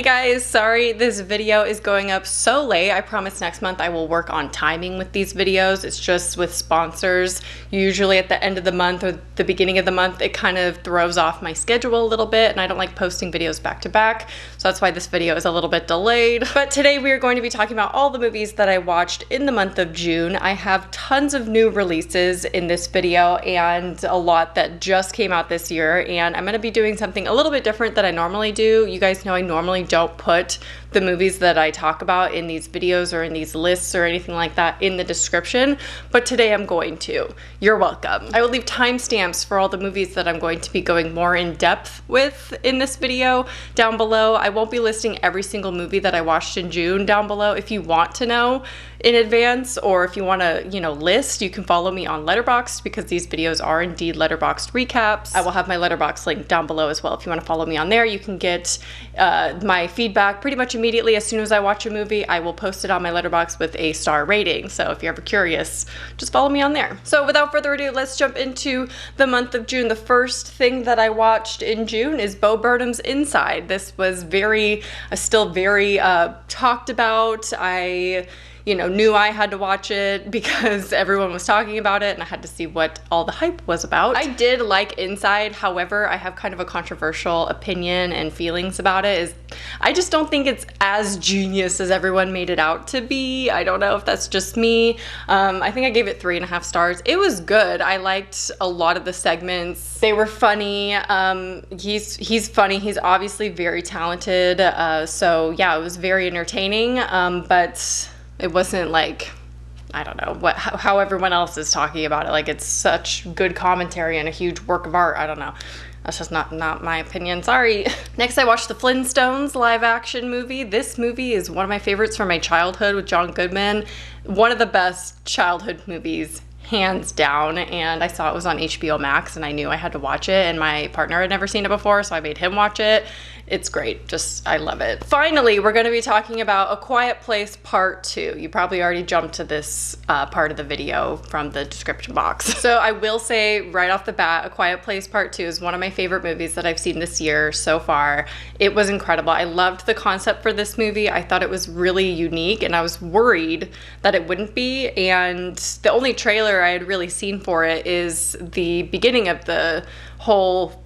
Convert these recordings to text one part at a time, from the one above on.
guys, sorry this video is going up so late. I promise next month I will work on timing with these videos. It's just with sponsors, usually at the end of the month or the beginning of the month, it kind of throws off my schedule a little bit and I don't like posting videos back to back. So that's why this video is a little bit delayed. But today we are going to be talking about all the movies that I watched in the month of June. I have tons of new releases in this video and a lot that just came out this year, and I'm going to be doing something a little bit different than I normally do. You guys know I normally don't put the movies that I talk about in these videos or in these lists or anything like that in the description, but today I'm going to. You're welcome. I will leave timestamps for all the movies that I'm going to be going more in depth with in this video down below. I won't be listing every single movie that I watched in June down below. If you want to know in advance, or if you want to, list, you can follow me on Letterboxd, because these videos are indeed Letterboxd recaps. I will have my Letterboxd link down below as well. If you want to follow me on there, you can get my feedback pretty much immediately. As soon as I watch a movie, I will post it on my Letterboxd with a star rating. So if you're ever curious, just follow me on there. So without further ado, let's jump into the month of June. The first thing that I watched in June is Bo Burnham's Inside. This was still very talked about. I knew I had to watch it because everyone was talking about it and I had to see what all the hype was about. I did like Inside, however, I have kind of a controversial opinion and feelings about it. I just don't think it's as genius as everyone made it out to be. I don't know if that's just me. I think I gave it 3.5 stars. It was good. I liked a lot of the segments. They were funny. He's funny. He's obviously very talented. So yeah, it was very entertaining, but it wasn't like, I don't know, how everyone else is talking about it. Like, it's such good commentary and a huge work of art. I don't know. That's just not my opinion. Sorry. Next, I watched the Flintstones live action movie. This movie is one of my favorites from my childhood with John Goodman. One of the best childhood movies, hands down, and I saw it was on HBO Max and I knew I had to watch it, and my partner had never seen it before, so I made him watch it. It's great. I love it. Finally, we're going to be talking about A Quiet Place Part 2. You probably already jumped to this part of the video from the description box. So I will say right off the bat, A Quiet Place Part 2 is one of my favorite movies that I've seen this year so far. It was incredible. I loved the concept for this movie. I thought it was really unique and I was worried that it wouldn't be, and the only trailer I had really seen for it is the beginning of the whole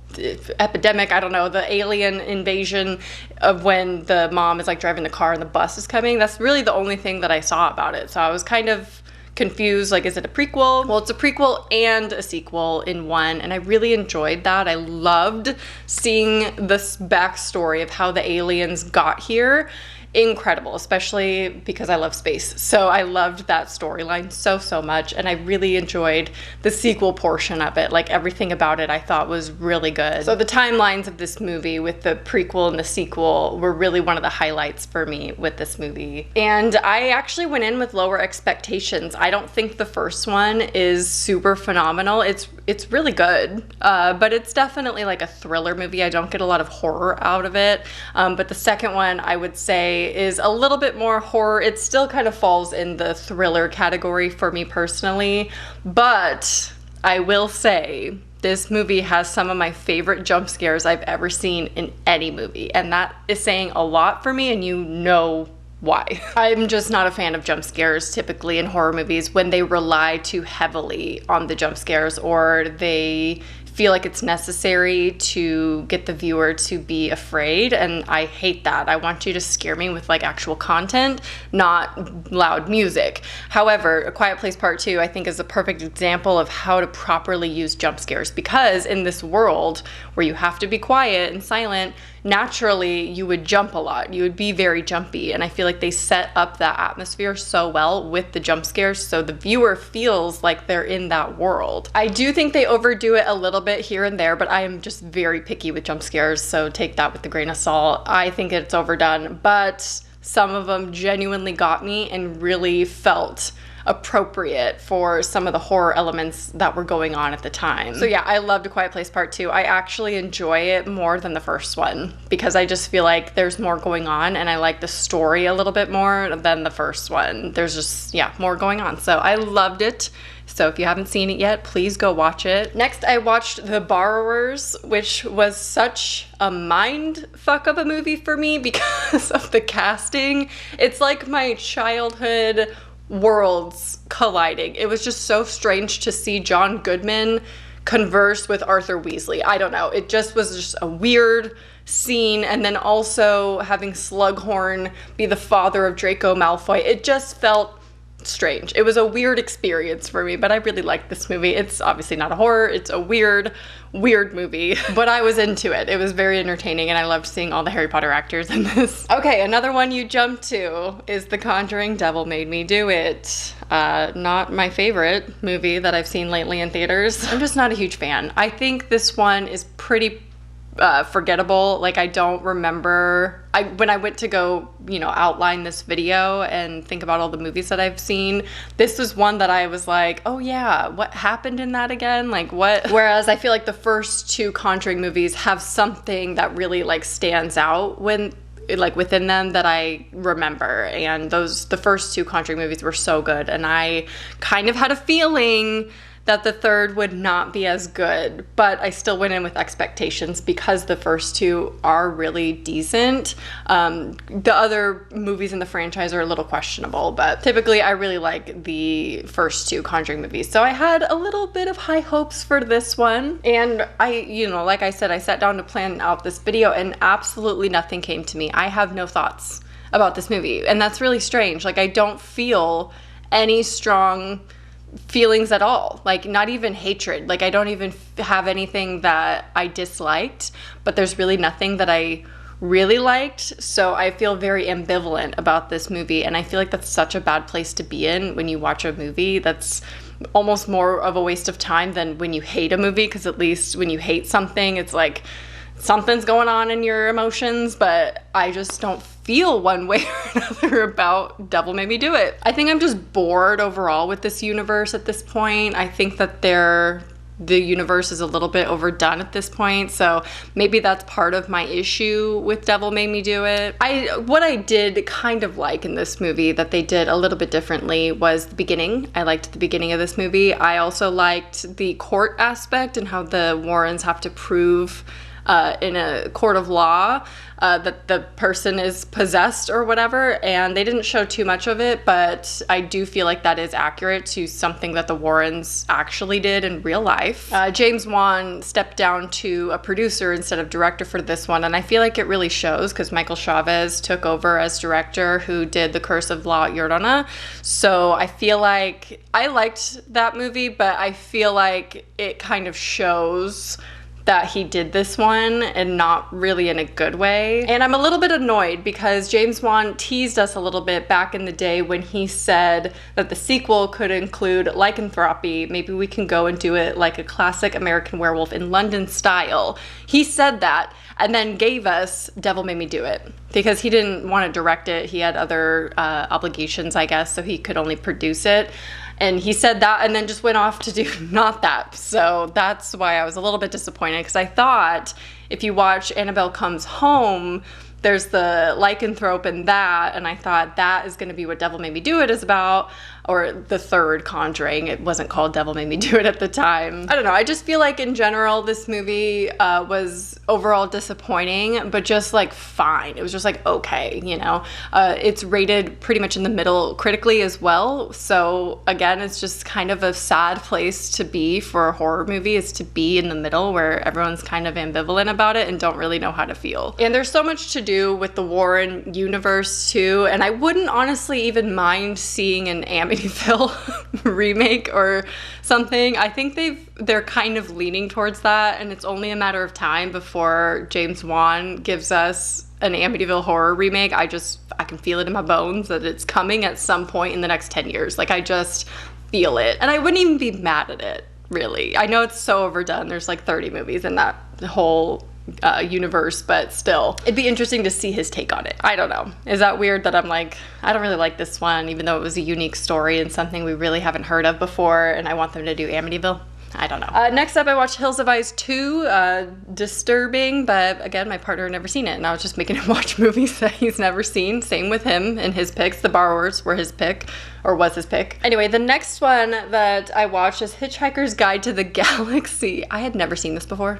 epidemic, I don't know, the alien invasion of when the mom is like driving the car and the bus is coming. That's really the only thing that I saw about it. So I was kind of confused, like, is it a prequel? Well, it's a prequel and a sequel in one, and I really enjoyed that. I loved seeing this backstory of how the aliens got here. Incredible, especially because I love space. So I loved that storyline so much, and I really enjoyed the sequel portion of it. Like, everything about it I thought was really good. So the timelines of this movie with the prequel and the sequel were really one of the highlights for me with this movie. And I actually went in with lower expectations. I don't think the first one is super phenomenal. It's really good, but it's definitely like a thriller movie. I don't get a lot of horror out of it, but the second one I would say is a little bit more horror. It still kind of falls in the thriller category for me personally, but I will say this movie has some of my favorite jump scares I've ever seen in any movie, and that is saying a lot for me, and you know why. I'm just not a fan of jump scares typically in horror movies when they rely too heavily on the jump scares, or they feel like it's necessary to get the viewer to be afraid, and I hate that. I want you to scare me with like actual content, not loud music. However, A Quiet Place Part 2 I think is a perfect example of how to properly use jump scares, because in this world where you have to be quiet and silent, naturally you would jump a lot. You would be very jumpy, and I feel like they set up that atmosphere so well with the jump scares so the viewer feels like they're in that world. I do think they overdo it a little bit here and there, but I am just very picky with jump scares, so take that with a grain of salt. I think it's overdone, but some of them genuinely got me and really felt appropriate for some of the horror elements that were going on at the time. So yeah, I loved A Quiet Place Part 2. I actually enjoy it more than the first one because I just feel like there's more going on, and I like the story a little bit more than the first one. There's just, yeah, more going on. So I loved it. So if you haven't seen it yet, please go watch it. Next, I watched The Borrowers, which was such a mind fuck of a movie for me because of the casting. It's like my childhood worlds colliding. It was just so strange to see John Goodman converse with Arthur Weasley. I don't know. It just was just a weird scene, and then also having Slughorn be the father of Draco Malfoy. It just felt strange. It was a weird experience for me, but I really liked this movie. It's obviously not a horror. It's a weird movie, but I was into it. It was very entertaining, and I loved seeing all the Harry Potter actors in this. Okay, another one you jump to is The Conjuring: Devil Made Me Do It. Not my favorite movie that I've seen lately in theaters. I'm just not a huge fan. I think this one is pretty forgettable. Like, I don't remember, when I went to go, you know, outline this video and think about all the movies that I've seen, this was one that I was like, oh yeah, what happened in that again? Like, what? Whereas I feel like the first two Conjuring movies have something that really like stands out when, like, within them that I remember, and the first two Conjuring movies were so good, and I kind of had a feeling that the third would not be as good, but I still went in with expectations because the first two are really decent. The other movies in the franchise are a little questionable, but typically I really like the first two Conjuring movies. So I had a little bit of high hopes for this one, and you know, like I said, I sat down to plan out this video and absolutely nothing came to me. I have no thoughts about this movie, and that's really strange. Like, I don't feel any strong feelings at all, like not even hatred. Like, I don't even have anything that I disliked, but there's really nothing that I really liked. So I feel very ambivalent about this movie, and I feel like that's such a bad place to be in when you watch a movie. That's almost more of a waste of time than when you hate a movie, because at least when you hate something, it's like something's going on in your emotions, but I just don't feel one way or another about Devil Made Me Do It. I think I'm just bored overall with this universe at this point. I think that the universe is a little bit overdone at this point, so maybe that's part of my issue with Devil Made Me Do It. What I did kind of like in this movie that they did a little bit differently was the beginning. I liked the beginning of this movie. I also liked the court aspect and how the Warrens have to prove in a court of law that the person is possessed or whatever, and they didn't show too much of it, but I do feel like that is accurate to something that the Warrens actually did in real life. James Wan stepped down to a producer instead of director for this one, and I feel like it really shows because Michael Chavez took over as director, who did The Curse of La Llorona. So I feel like I liked that movie, but I feel like it kind of shows that he did this one and not really in a good way. And I'm a little bit annoyed because James Wan teased us a little bit back in the day when he said that the sequel could include lycanthropy. Maybe we can go and do it like a classic American Werewolf in London style. He said that and then gave us Devil Made Me Do It because he didn't want to direct it. He had other obligations, I guess, so he could only produce it. And he said that and then just went off to do not that. So that's why I was a little bit disappointed, because I thought if you watch Annabelle Comes Home, there's the lycanthrope in that, and I thought that is going to be what Devil Made Me Do It is about, or the third Conjuring. It wasn't called Devil Made Me Do It at the time. I don't know, I just feel like in general this movie was overall disappointing, but just like fine. It was just like okay, you know. It's rated pretty much in the middle critically as well, so again, it's just kind of a sad place to be for a horror movie, is to be in the middle where everyone's kind of ambivalent about it and don't really know how to feel. And there's so much to do with the Warren universe too, and I wouldn't honestly even mind seeing an Amityville remake or something. I think they're kind of leaning towards that, and it's only a matter of time before James Wan gives us an Amityville horror remake. I can feel it in my bones that it's coming at some point in the next 10 years. Like, I just feel it, and I wouldn't even be mad at it, really. I know it's so overdone. There's like 30 movies in that whole universe, but still, it'd be interesting to see his take on it. I don't know. Is that weird that I'm like, I don't really like this one, even though it was a unique story and something we really haven't heard of before, and I want them to do Amityville? I don't know. Next up, I watched Hills Have Eyes 2. Disturbing, but again, my partner had never seen it, and I was just making him watch movies that he's never seen. Same with him and his picks. The Borrowers were his pick, or was his pick. Anyway, the next one that I watched is Hitchhiker's Guide to the Galaxy. I had never seen this before.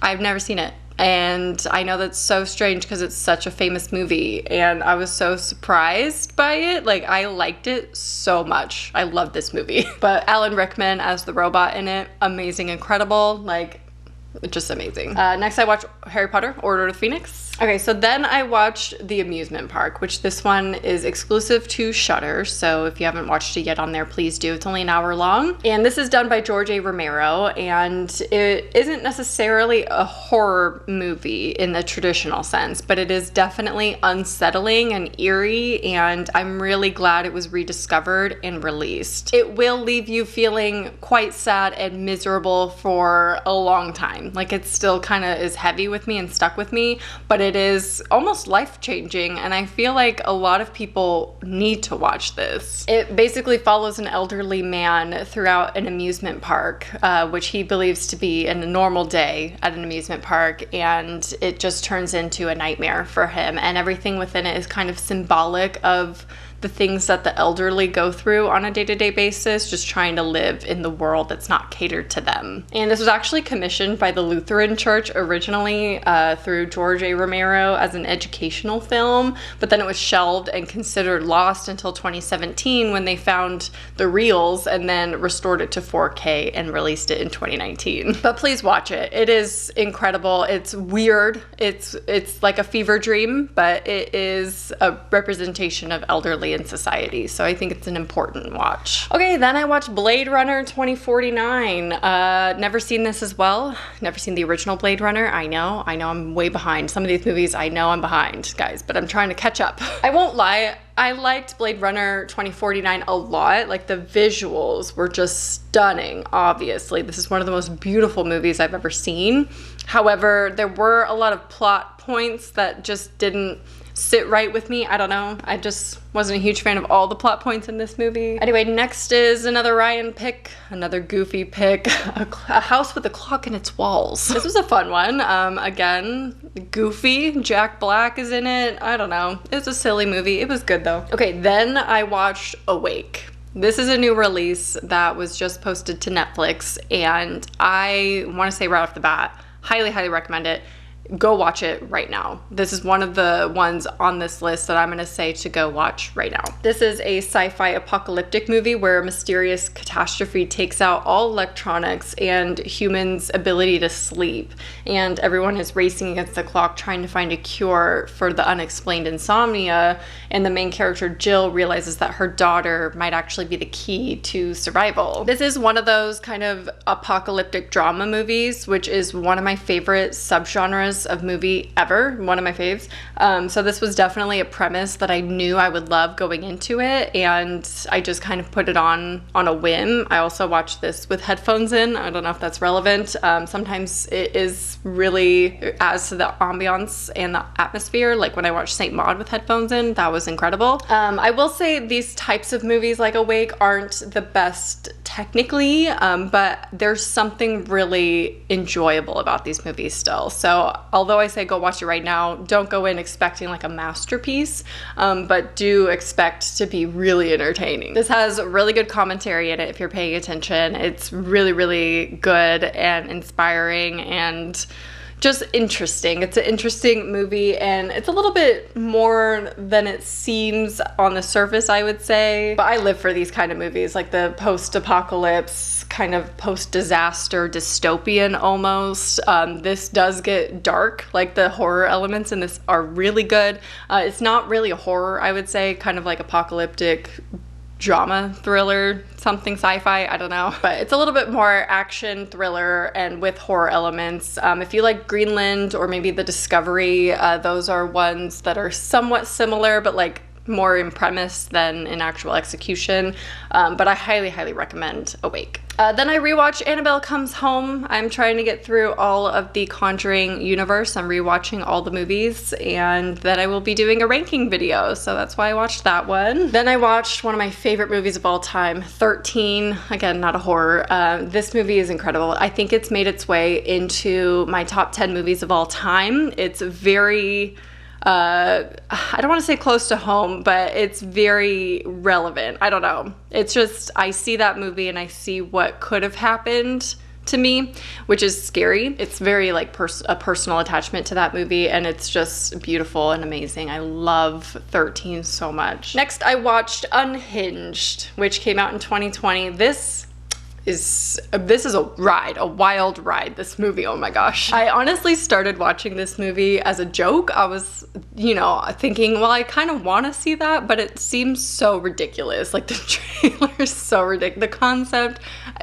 I've never seen it. And I know that's so strange because it's such a famous movie, and I was so surprised by it. Like, I liked it so much. I love this movie. But Alan Rickman as the robot in it, amazing, incredible, like, just amazing. Next I watched Harry Potter, Order of the Phoenix. Okay, so then I watched The Amusement Park, which this one is exclusive to Shudder, so if you haven't watched it yet on there, please do. It's only an hour long. And this is done by George A. Romero, and it isn't necessarily a horror movie in the traditional sense, but it is definitely unsettling and eerie, and I'm really glad it was rediscovered and released. It will leave you feeling quite sad and miserable for a long time. Like, it still kind of is heavy with me and stuck with me, but it is almost life-changing, and I feel like a lot of people need to watch this. It basically follows an elderly man throughout an amusement park, which he believes to be a normal day at an amusement park, and it just turns into a nightmare for him, and everything within it is kind of symbolic of the things that the elderly go through on a day-to-day basis, just trying to live in the world that's not catered to them. And this was actually commissioned by the Lutheran Church originally through George A. Romero as an educational film, but then it was shelved and considered lost until 2017 when they found the reels and then restored it to 4K and released it in 2019. But please watch it. It is incredible. It's weird. It's like a fever dream, but it is a representation of elderly in society, so I think it's an important watch. Okay, then I watched Blade Runner 2049. Never seen this as well. Never seen the original Blade Runner. I know I'm way behind. Some of these movies, I know I'm behind, guys, but I'm trying to catch up. I won't lie, I liked Blade Runner 2049 a lot. Like, the visuals were just stunning, obviously. This is one of the most beautiful movies I've ever seen. However, there were a lot of plot points that just didn't sit right with me. I don't know. I just wasn't a huge fan of all the plot points in this movie. Anyway, next is another Ryan pick, another goofy pick, a house with a clock in its walls. This was a fun one. Again, goofy. Jack Black is in it. I don't know. It was a silly movie. It was good though. Okay, then I watched Awake. This is a new release that was just posted to Netflix, and I want to say right off the bat, highly, highly recommend it. Go watch it right now. This is one of the ones on this list that I'm gonna say to go watch right now. This is a sci-fi apocalyptic movie where a mysterious catastrophe takes out all electronics and humans' ability to sleep, and everyone is racing against the clock trying to find a cure for the unexplained insomnia, and the main character Jill realizes that her daughter might actually be the key to survival. This is one of those kind of apocalyptic drama movies, which is one of my favorite subgenres of movie ever, one of my faves. So this was definitely a premise that I knew I would love going into it, and I just kind of put it on a whim. I also watched this with headphones in. I don't know if that's relevant. Sometimes it is really adds to the ambiance and the atmosphere. Like when I watched Saint Maud with headphones in, that was incredible. I will say these types of movies like Awake aren't the best technically, but there's something really enjoyable about these movies still. So although I say go watch it right now, don't go in expecting like a masterpiece, but do expect to be really entertaining. This has really good commentary in it if you're paying attention. It's really, really good and inspiring and just interesting. It's an interesting movie, and it's a little bit more than it seems on the surface, I would say. But I live for these kind of movies, like the post-apocalypse, kind of post-disaster, dystopian almost. This does get dark, like the horror elements in this are really good. It's not really a horror, I would say, kind of like apocalyptic drama, thriller, something sci-fi, I don't know. But it's a little bit more action thriller and with horror elements. If you like Greenland or maybe The Discovery, those are ones that are somewhat similar, but like more in premise than in actual execution, but I highly, highly recommend Awake. Then I rewatched Annabelle Comes Home. I'm trying to get through all of the Conjuring universe. I'm rewatching all the movies, and then I will be doing a ranking video, so that's why I watched that one. Then I watched one of my favorite movies of all time, 13. Again, not a horror. This movie is incredible. I think it's made its way into my top 10 movies of all time. It's very... I don't want to say close to home, but it's very relevant. I don't know. It's just, I see that movie and I see what could have happened to me, which is scary. It's very like a personal attachment to that movie, and it's just beautiful and amazing. I love 13 so much. Next, I watched Unhinged, which came out in 2020. This is a ride, a wild ride, this movie. Oh my gosh. I honestly started watching this movie as a joke. I was, you know, thinking, well, I kind of want to see that, but it seems so ridiculous. Like the trailer is so ridiculous. The concept,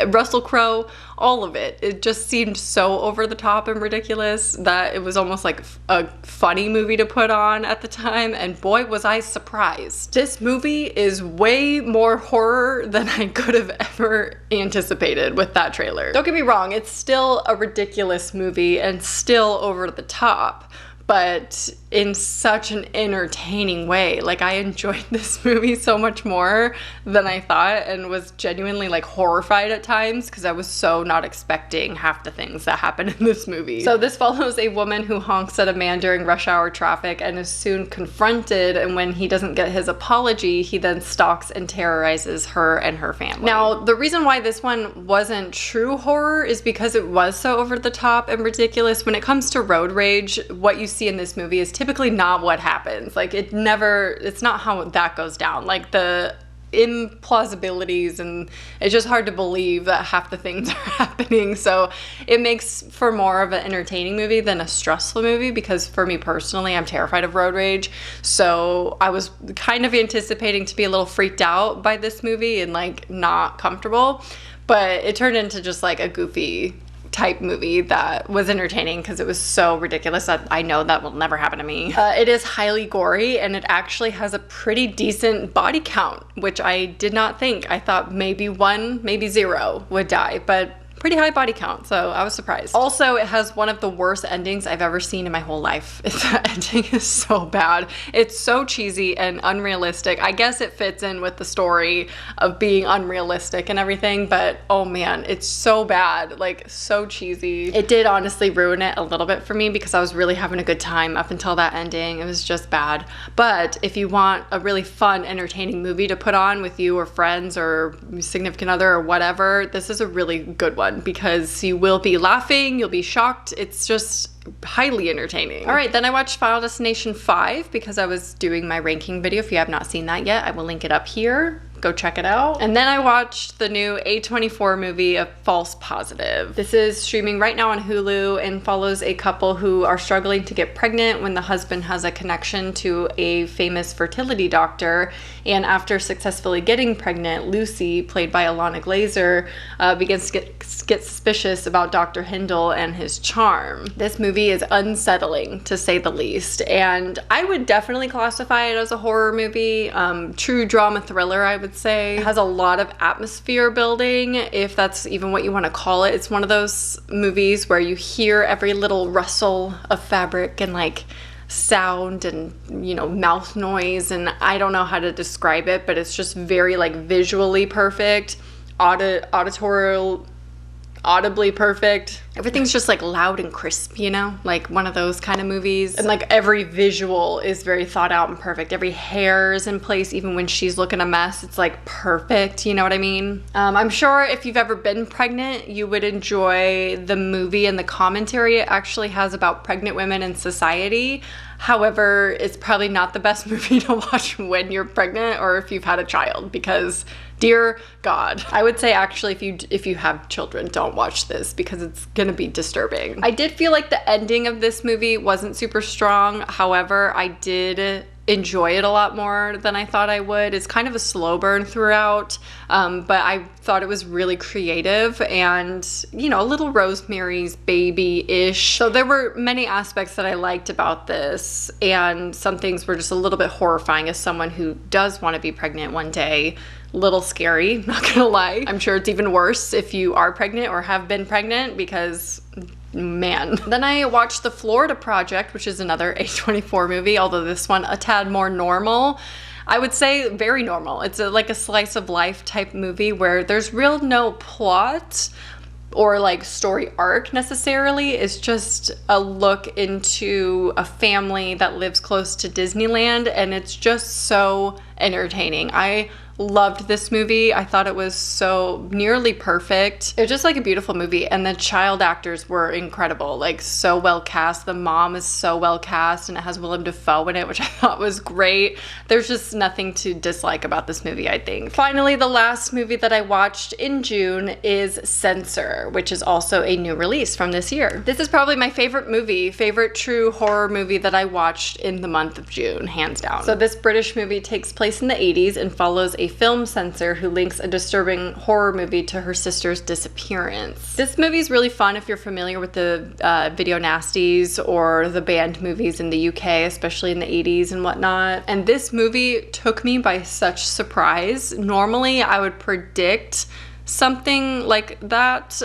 Russell Crowe, all of it. It just seemed so over the top and ridiculous that it was almost like a funny movie to put on at the time, and boy was I surprised. This movie is way more horror than I could have ever anticipated with that trailer. Don't get me wrong, it's still a ridiculous movie and still over the top, but in such an entertaining way. Like, I enjoyed this movie so much more than I thought, and was genuinely like horrified at times because I was so not expecting half the things that happen in this movie. So this follows a woman who honks at a man during rush hour traffic and is soon confronted, and when he doesn't get his apology, he then stalks and terrorizes her and her family. Now, the reason why this one wasn't true horror is because it was so over the top and ridiculous. When it comes to road rage, what you see in this movie is typically not what happens. Like, it's not how that goes down. Like, the implausibilities, and it's just hard to believe that half the things are happening. So it makes for more of an entertaining movie than a stressful movie, because for me personally, I'm terrified of road rage. So I was kind of anticipating to be a little freaked out by this movie and like not comfortable, but it turned into just like a goofy type movie that was entertaining because it was so ridiculous that I know that will never happen to me. It is highly gory, and it actually has a pretty decent body count, which I did not think. I thought maybe 1, maybe 0 would die, but pretty high body count, so I was surprised. Also, it has one of the worst endings I've ever seen in my whole life. That ending is so bad. It's so cheesy and unrealistic. I guess it fits in with the story of being unrealistic and everything, but oh man, it's so bad, like so cheesy. It did honestly ruin it a little bit for me because I was really having a good time up until that ending. It was just bad. But if you want a really fun, entertaining movie to put on with you or friends or significant other or whatever, this is a really good one, because you will be laughing, you'll be shocked. It's just highly entertaining. All right, then I watched Final Destination 5 because I was doing my ranking video. If you have not seen that yet, I will link it up here. Go check it out. And then I watched the new A24 movie of False Positive. This is streaming right now on Hulu and follows a couple who are struggling to get pregnant when the husband has a connection to a famous fertility doctor. And after successfully getting pregnant, Lucy, played by Alana Glazer, begins to get suspicious about Dr. Hindle and his charm. This movie is unsettling, to say the least, and I would definitely classify it as a horror movie, true drama thriller, I would say. It has a lot of atmosphere building, if that's even what you want to call it. It's one of those movies where you hear every little rustle of fabric and like sound and, you know, mouth noise, and I don't know how to describe it, but it's just very like visually perfect, audibly perfect. Everything's just like loud and crisp, you know, like one of those kind of movies. And like every visual is very thought out and perfect. Every hair is in place, even when she's looking a mess, it's like perfect, you know what I mean? I'm sure if you've ever been pregnant, you would enjoy the movie and the commentary it actually has about pregnant women in society. However, it's probably not the best movie to watch when you're pregnant or if you've had a child, because dear God, I would say actually if you have children, don't watch this because it's gonna be disturbing. I did feel like the ending of this movie wasn't super strong. However, I did enjoy it a lot more than I thought I would. It's kind of a slow burn throughout, but I thought it was really creative and, you know, a little Rosemary's Baby-ish. So there were many aspects that I liked about this, and some things were just a little bit horrifying as someone who does want to be pregnant one day. Little scary, not gonna lie. I'm sure it's even worse if you are pregnant or have been pregnant, because man. Then I watched The Florida Project, which is another A24 movie, although this one a tad more normal. I would say very normal. It's like a slice of life type movie where there's real no plot or like story arc necessarily. It's just a look into a family that lives close to Disneyland, and it's just so entertaining. I loved this movie. I thought it was so nearly perfect. It was just like a beautiful movie, and the child actors were incredible, like so well cast. The mom is so well cast, and it has Willem Dafoe in it, which I thought was great. There's just nothing to dislike about this movie, I think. Finally, the last movie that I watched in June is Censor, which is also a new release from this year. This is probably my favorite movie, favorite true horror movie that I watched in the month of June, hands down. So this British movie takes place in the 80s and follows a film censor who links a disturbing horror movie to her sister's disappearance. This movie is really fun if you're familiar with the video nasties or the banned movies in the UK, especially in the 80s and whatnot. And this movie took me by such surprise. Normally I would predict something like that,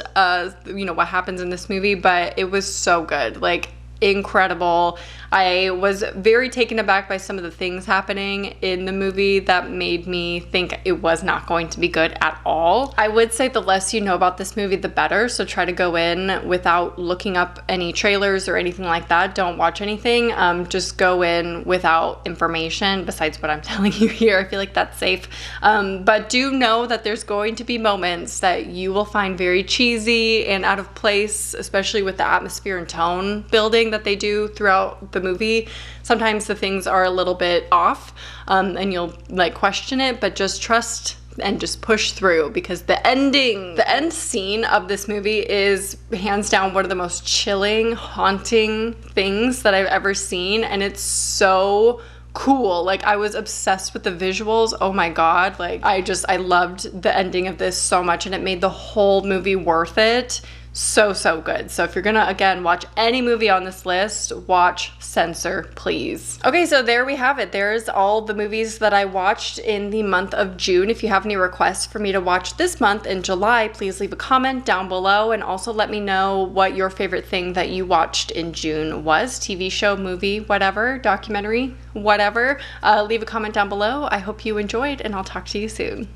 you know, what happens in this movie, but it was so good. Like, incredible. I was very taken aback by some of the things happening in the movie that made me think it was not going to be good at all. I would say the less you know about this movie, the better. So try to go in without looking up any trailers or anything like that. Don't watch anything. Just go in without information besides what I'm telling you here. I feel like that's safe. But do know that there's going to be moments that you will find very cheesy and out of place, especially with the atmosphere and tone building that they do throughout the movie. Sometimes the things are a little bit off, and you'll like question it, but just trust and just push through, because the end scene of this movie is hands down one of the most chilling, haunting things that I've ever seen, and it's so cool. Like, I was obsessed with the visuals. Oh my god, like I loved the ending of this so much, and it made the whole movie worth it. So good. So if you're gonna, again, watch any movie on this list, watch Censor, please. Okay, so there we have it. There's all the movies that I watched in the month of June. If you have any requests for me to watch this month in July, please leave a comment down below, and also let me know what your favorite thing that you watched in June was. TV show, movie, whatever, documentary, whatever. Leave a comment down below. I hope you enjoyed, and I'll talk to you soon.